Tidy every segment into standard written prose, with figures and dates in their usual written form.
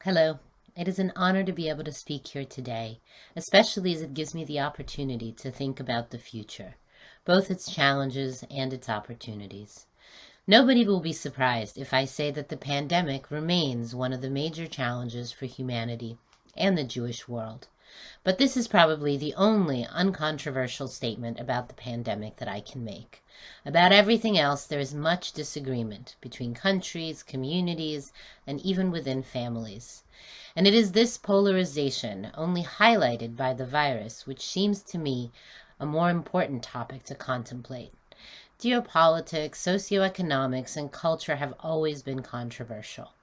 Hello. It is an honor to be able to speak here today, especially as it gives me the opportunity to think about the future, both its challenges and its opportunities. Nobody will be surprised if I say that the pandemic remains one of the major challenges for humanity and the Jewish world. But this is probably the only uncontroversial statement about the pandemic that I can make. About everything else, there is much disagreement between countries, communities, and even within families. And it is this polarization, only highlighted by the virus, which seems to me a more important topic to contemplate. Geopolitics, socioeconomics, and culture have always been controversial.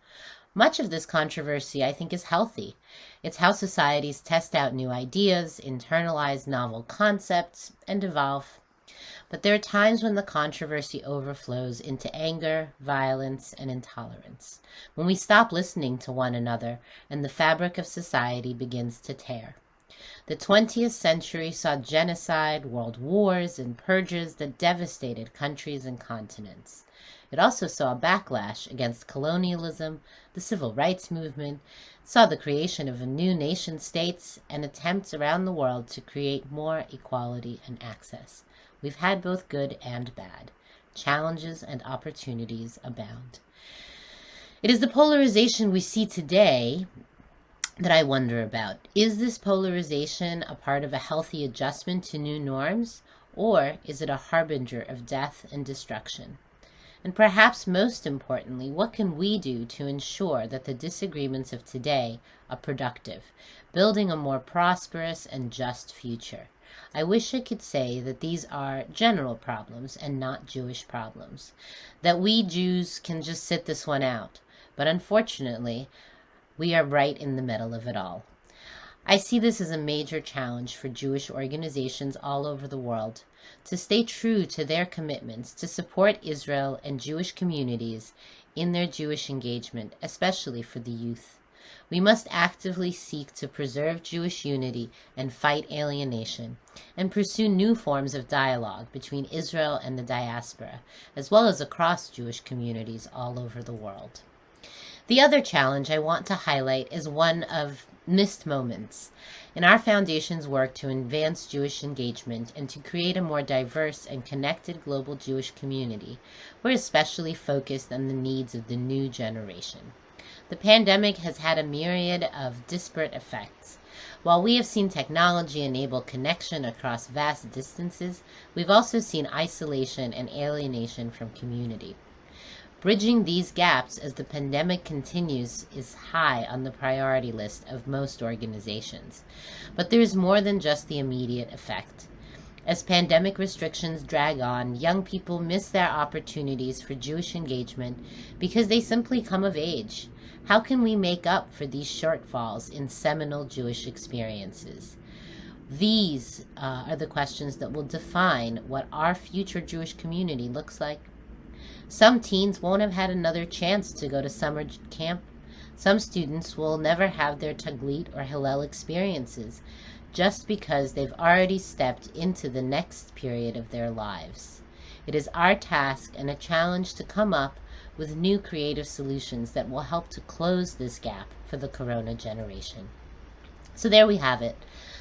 Much of this controversy, I think, is healthy. It's how societies test out new ideas, internalize novel concepts, and evolve. But there are times when the controversy overflows into anger, violence, and intolerance, when we stop listening to one another and the fabric of society begins to tear. The 20th century saw genocide, world wars, and purges that devastated countries and continents. It also saw a backlash against colonialism, the civil rights movement, saw the creation of new nation states, and attempts around the world to create more equality and access. We've had both good and bad. Challenges and opportunities abound. It is the polarization we see today that I wonder about. Is this polarization a part of a healthy adjustment to new norms, or is it a harbinger of death and destruction? And perhaps most importantly, what can we do to ensure that the disagreements of today are productive, building a more prosperous and just future? I wish I could say that these are general problems and not Jewish problems, that we Jews can just sit this one out, but unfortunately, we are right in the middle of it all. I see this as a major challenge for Jewish organizations all over the world to stay true to their commitments to support Israel and Jewish communities in their Jewish engagement, especially for the youth. We must actively seek to preserve Jewish unity and fight alienation, and pursue new forms of dialogue between Israel and the diaspora, as well as across Jewish communities all over the world. The other challenge I want to highlight is one of missed moments. In our foundation's work to advance Jewish engagement and to create a more diverse and connected global Jewish community, we're especially focused on the needs of the new generation. The pandemic has had a myriad of disparate effects. While we have seen technology enable connection across vast distances, we've also seen isolation and alienation from community. Bridging these gaps as the pandemic continues is high on the priority list of most organizations. But there is more than just the immediate effect. As pandemic restrictions drag on, young people miss their opportunities for Jewish engagement because they simply come of age. How can we make up for these shortfalls in seminal Jewish experiences? These are the questions that will define what our future Jewish community looks like. Some teens won't have had another chance to go to summer camp. Some students will never have their Taglit or Hillel experiences just because they've already stepped into the next period of their lives. It is our task and a challenge to come up with new creative solutions that will help to close this gap for the Corona generation. So there we have it.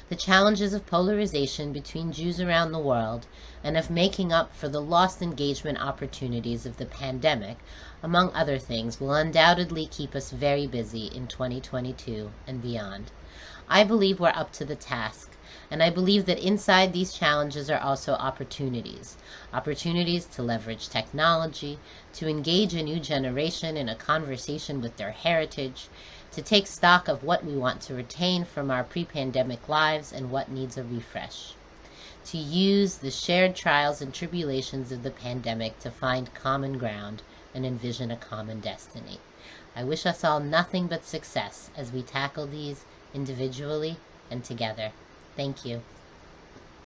The challenges of polarization between Jews around the world and of making up for the lost engagement opportunities of the pandemic, among other things, will undoubtedly keep us very busy in 2022 and beyond. I believe we're up to the task, and I believe that inside these challenges are also opportunities. Opportunities to leverage technology, to engage a new generation in a conversation with their heritage, to take stock of what we want to retain from our pre-pandemic lives and what needs a refresh. To use the shared trials and tribulations of the pandemic to find common ground and envision a common destiny. I wish us all nothing but success as we tackle these individually and together. Thank you.